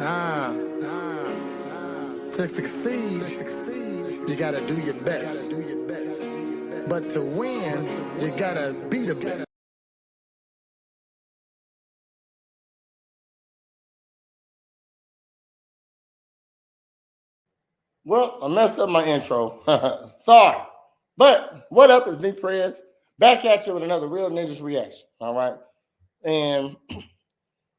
To succeed, you gotta do your best. But to win, you gotta be the best. Well, I messed up my intro. Sorry. But what up? It's me, Prez, back at you with another Real Ninjas reaction. All right. And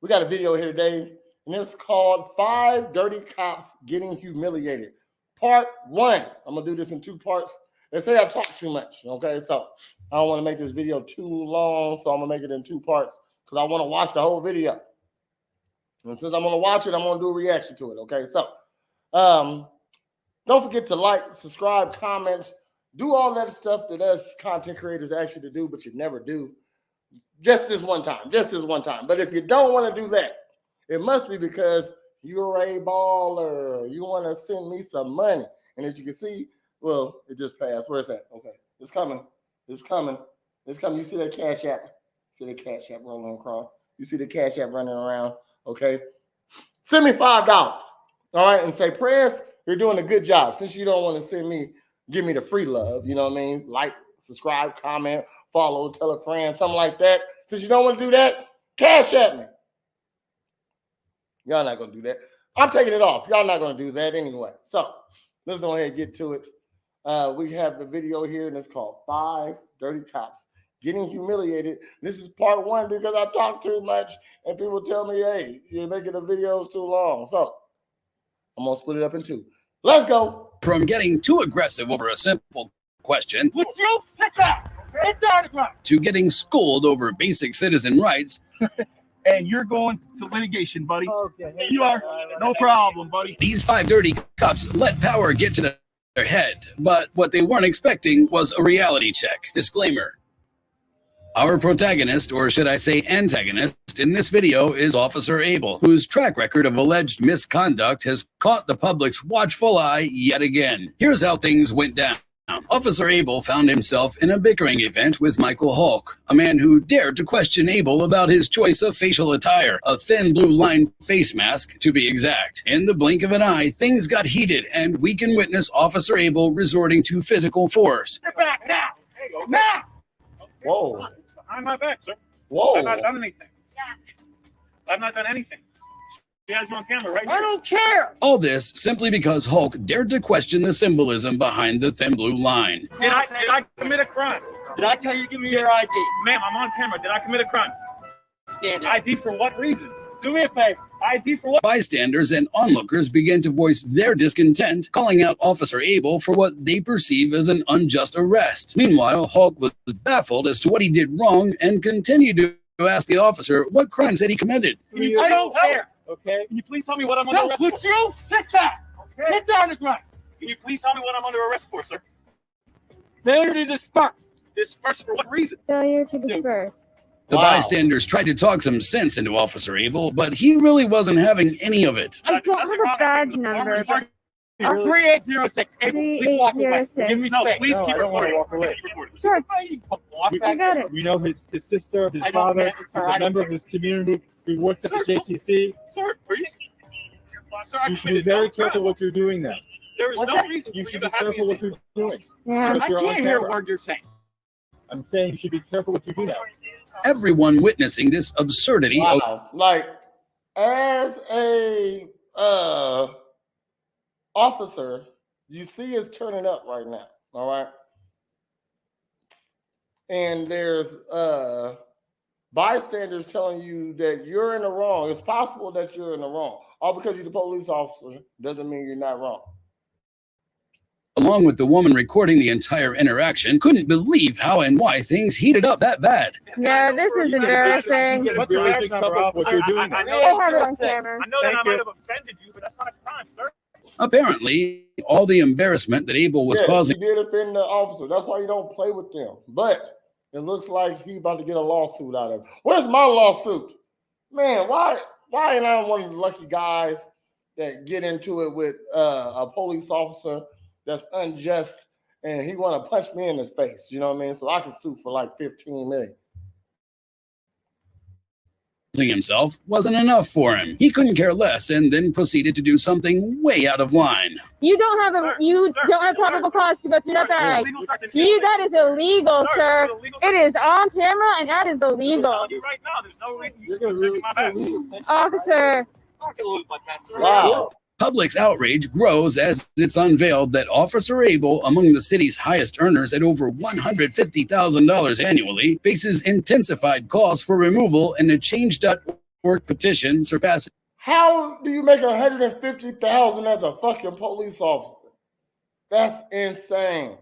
we got a video here today, and it's called 5 Dirty Cops Getting Humiliated. Part 1. I'm going to do this in 2 parts. They say I talk too much. Okay. So I don't want to make this video too long. So I'm going to make it in 2 parts because I want to watch the whole video. And since I'm going to watch it, I'm going to do a reaction to it. Okay. So, don't forget to like, subscribe, comment, do all that stuff that us content creators ask you to do, but you never do. Just this one time. But if you don't want to do that, it must be because you're a baller. You want to send me some money. And as you can see, well, it just passed. Where's that? Okay. It's coming. You see that Cash App? Rolling across. You see the Cash App running around. Okay. Send me $5. All right. And say, Prez, you're doing a good job. Since you don't want to give me the free love, you know what I mean? Like, subscribe, comment, follow, tell a friend, something like that. Since you don't want to do that, Cash at me. Y'all not going to do that. I'm taking it off. Y'all not going to do that anyway. So let's go ahead and get to it. We have the video here, and it's called 5 Dirty Cops Getting Humiliated. This is part 1 because I talk too much, and people tell me, hey, you're making the videos too long. So I'm going to split it up in 2. Let's go. From getting too aggressive over a simple question to getting schooled over basic citizen rights. And you're going to litigation, buddy. Okay. You are. No problem, buddy. These 5 dirty cops let power get to their head, but what they weren't expecting was a reality check. Disclaimer. Our protagonist, or should I say antagonist, in this video is Officer Abel, whose track record of alleged misconduct has caught the public's watchful eye yet again. Here's how things went down. Officer Abel found himself in a bickering event with Michael Hulk, a man who dared to question Abel about his choice of facial attire, a thin blue line face mask to be exact. In the blink of an eye, things got heated, and we can witness Officer Abel resorting to physical force. Get back now! Now! Whoa. Behind my back, sir. Whoa. I've not done anything. I've not done anything. She has you on camera, right? I don't care. All this simply because Hulk dared to question the symbolism behind the thin blue line. Did I commit a crime? Did I tell you to give me your ID? Ma'am, I'm on camera. Did I commit a crime? Stand up. ID for what reason? Do me a favor. ID for what? Bystanders and onlookers began to voice their discontent, calling out Officer Abel for what they perceive as an unjust arrest. Meanwhile, Hulk was baffled as to what he did wrong and continued to ask the officer what crimes had he committed. I don't care. Okay. Can you please tell me what I'm under arrest for? Would you sit back? Okay. Get down the ground. Can you please tell me what I'm under arrest for, sir? Failure to disperse. Disperse for what reason? Failure to disperse. The bystanders tried to talk some sense into Officer Abel, but he really wasn't having any of it. I don't have a badge number. 3806. Please walk away. 3806. Give me No, space. please No, keep I don't want to recording. walk away. Please keep recording. Sure, Walk I back. got it. We know his sister, his I don't father, care, he's sir. a member of his community. He works at the JCC. Sir, are you? Sir, I You should be committed very no crime. careful what you're doing now. There is What's no that? reason You for you should to be have careful me. what you're doing. Yeah. Because I you're on can't hear a camera. word you're saying. I'm saying you should be careful what you do now. Everyone witnessing this absurdity. Wow. Like, as a officer, you see it's turning up right now. All right. And there's bystanders telling you that you're in the wrong. It's possible that you're in the wrong. All because you're the police officer doesn't mean you're not wrong. Along with the woman recording the entire interaction, couldn't believe how and why things heated up that bad. Yeah, this is embarrassing. What's your badge number, what you're doing I now? know I have it on camera. I know that I Thank might you. have offended you, but that's not a crime, sir. Apparently, all the embarrassment that Abel was Yeah, causing you did offend the officer. That's why you don't play with them. But it looks like he about to get a lawsuit out of it. Where's my lawsuit? Man, why ain't I one of the lucky guys that get into it with a police officer that's unjust and he want to punch me in his face? You know what I mean? So I can sue for like $15 million. himself wasn't enough for him. He couldn't care less and then proceeded to do something way out of line. You don't have probable cause to go through that bag. That is illegal, sir. It is on camera and that is illegal. Right now, there's no reason you should be checking my bag. Officer. I'm not gonna lose my pen. Wow. Public's outrage grows as it's unveiled that Officer Abel, among the city's highest earners at over $150,000 annually, faces intensified calls for removal in a Change.org petition surpassing How do you make $150,000 as a fucking police officer? That's insane.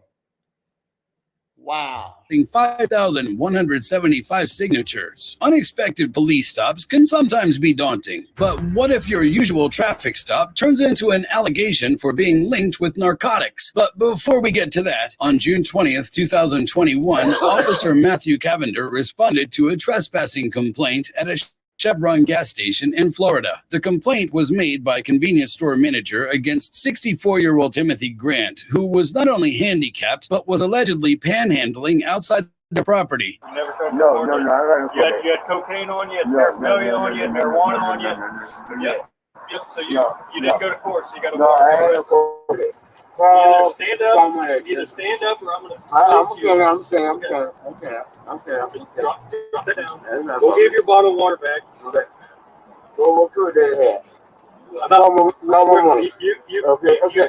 Wow. 5,175 signatures. Unexpected police stops can sometimes be daunting, but what if your usual traffic stop turns into an allegation for being linked with narcotics? But before we get to that, on June 20th, 2021, Officer Matthew Cavender responded to a trespassing complaint at a Chevron gas station in Florida. The complaint was made by convenience store manager against 64-year-old Timothy Grant, who was not only handicapped, but was allegedly panhandling outside the property. You never showed no. You had cocaine on you, had paraphernalia on you, had marijuana on you. Yep. So you didn't go to court, so you got to walk. Either stand up, or I'm going to release you. I'm just drop it down. We'll give your bottle of water back. Okay. What could they have?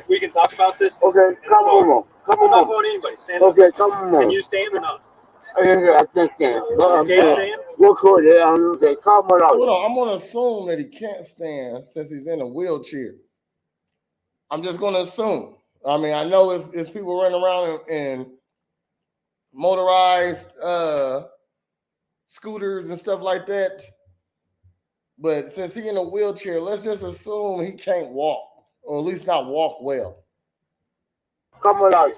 We can talk about this. Okay, come on. I'm not going anybody. Stand up. Okay, come on. Can you stand or not? I can't stand. You can't stand? What could they have? Come on. Hold on, I'm going to assume that he can't stand since he's in a wheelchair. I'm just going to assume. I mean, I know it's people running around in motorized scooters and stuff like that. But since he's in a wheelchair, let's just assume he can't walk, or at least not walk well. Come on out. You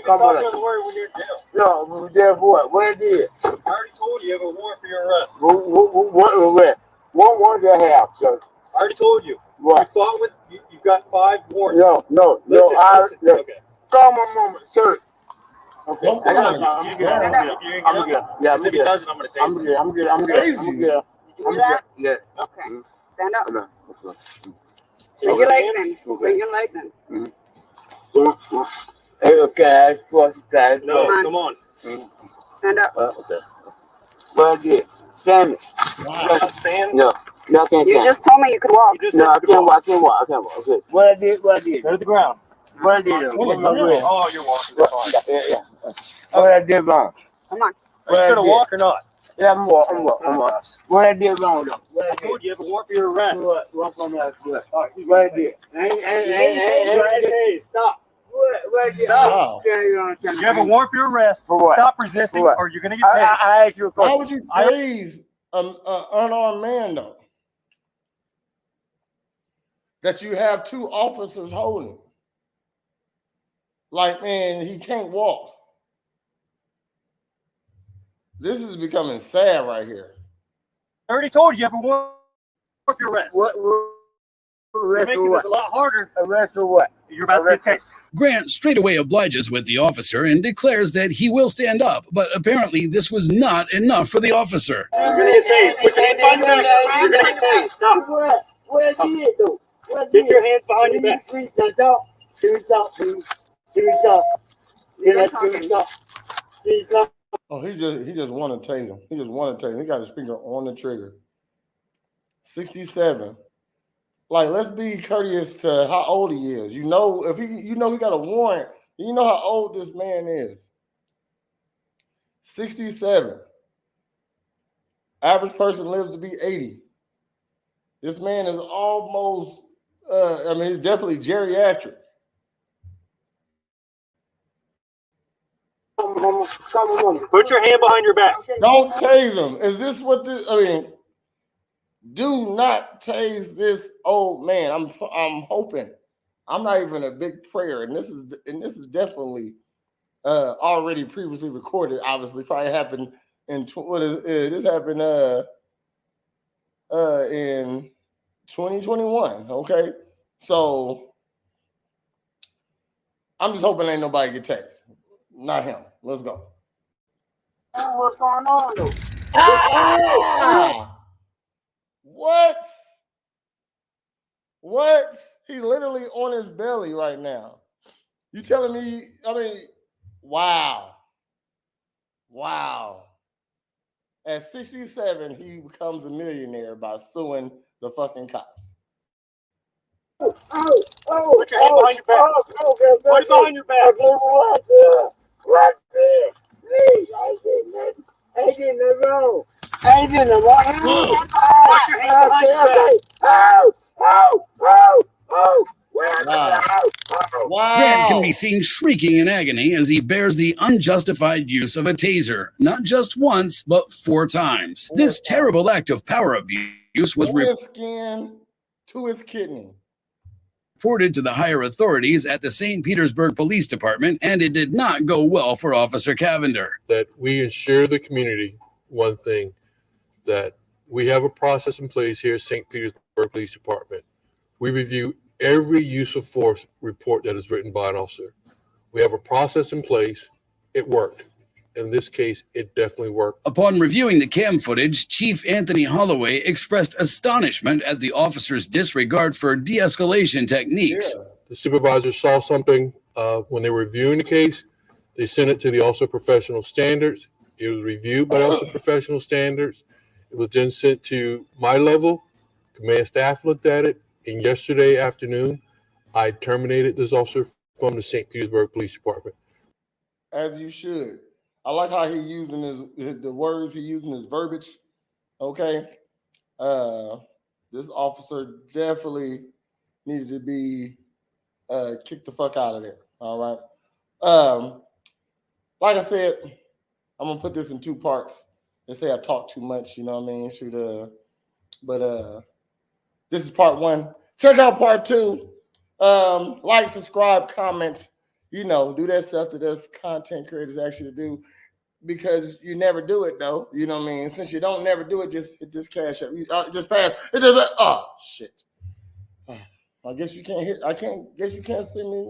can talk to the lawyer when you're in jail. No, jail for what? What I did? I already told you have a warrant for your arrest. What warrant do I have, sir? I already told you. What? You fought with, you've got 5 warrants. No. Listen. Okay. Call my mama, sir. Okay. I'm good. Yeah, if he doesn't, I'm going to take it. I'm good. Yeah. Okay. Stand up. Bring your legs in. Okay. No, come on. Stand up. Okay. Well, yeah. Stand it. Stand? No, I can't stand. You just told me you could walk. No, I can't walk. Okay. What I did. Go to the ground. What I did. Oh, you're walking. Yeah. What I did wrong. Come on. Are you going to walk or not? Yeah, I'm walking. What I did wrong, though? I told you have a warrant for your arrest. What I did? Stop. What I did? Wow. You have a warrant for your arrest. For what? Stop resisting, or you're going to get tased. I asked you a question. Why would you praise an unarmed man, though? That you have 2 officers holding. Like, man, he can't walk. This is becoming sad right here. I already told you have a warrant for your arrest. What? You're making this a lot harder. Arrest for what? You're about to get tased. Grant straightaway obliges with the officer and declares that he will stand up, but apparently this was not enough for the officer. You're going to get tased. Put your hands behind your back. You're going to get tased. Stop. What I did, though? Get your hands behind your back. Please stop. Oh, he just want to tase him. He got his finger on the trigger. 67. Like, let's be courteous to how old he is. You know, if he got a warrant, you know how old this man is. 67. Average person lives to be 80. This man is almost, he's definitely geriatric. Put your hand behind your back. Don't tase him. Is this what this? Do not tase this old man. I'm hoping. I'm not even a big prayer, and this is definitely already previously recorded. Obviously, probably happened in this happened in 2021. Okay, so I'm just hoping ain't nobody get tased. Not him. Let's go. What's going on, though? What? What? He's literally on his belly right now. You telling me? I mean, wow. Wow. At 67, he becomes a millionaire by suing the fucking cops. Put your hand behind your back. Put it behind your back. What's this? Please, I didn't know. Watch your hand behind your back. Wow. Grant can be seen shrieking in agony as he bears the unjustified use of a taser, not just once, but 4 times. This terrible act of power abuse was to his skin, to his kidney. reported to the higher authorities at the St. Petersburg Police Department, and it did not go well for Officer Cavender. That we ensure the community one thing, that we have a process in place here at St. Petersburg Police Department. We review every use of force report that is written by an officer. We have a process in place. It worked. In this case, it definitely worked. Upon reviewing the cam footage, Chief Anthony Holloway expressed astonishment at the officer's disregard for de-escalation techniques. Yeah. The supervisor saw something when they were reviewing the case. They sent it to the Officer Professional Standards. It was reviewed by Officer Professional Standards. It was then sent to my level. Command staff looked at it, and yesterday afternoon, I terminated this officer from the St. Petersburg Police Department. As you should. I like how he using the words he using, his verbiage. Okay. This officer definitely needed to be kicked the fuck out of there. All right. Like I said, I'm gonna put this in 2 parts. They say I talk too much, you know what I mean? But this is part 1. Check out part 2. Like, subscribe, comment, do that stuff that us content creators actually do, because you never do it though. You know what I mean? Since you don't never do it, just hit this cash up. Just pass. It doesn't. Oh shit. I guess you can't hit. Guess you can't send me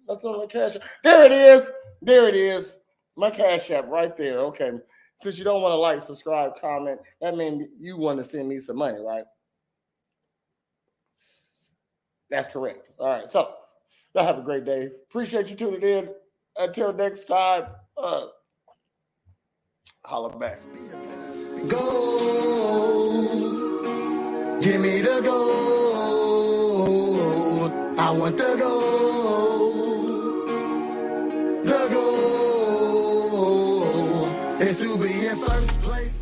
nothing on the cash app. There it is. There it is. My cash app right there. Okay. Since you don't want to like, subscribe, comment, that means you want to send me some money, right? That's correct. All right. So y'all have a great day. Appreciate you tuning in. Until next time, holla back. Go. Give me the gold. I want the gold. The gold is to be in first place.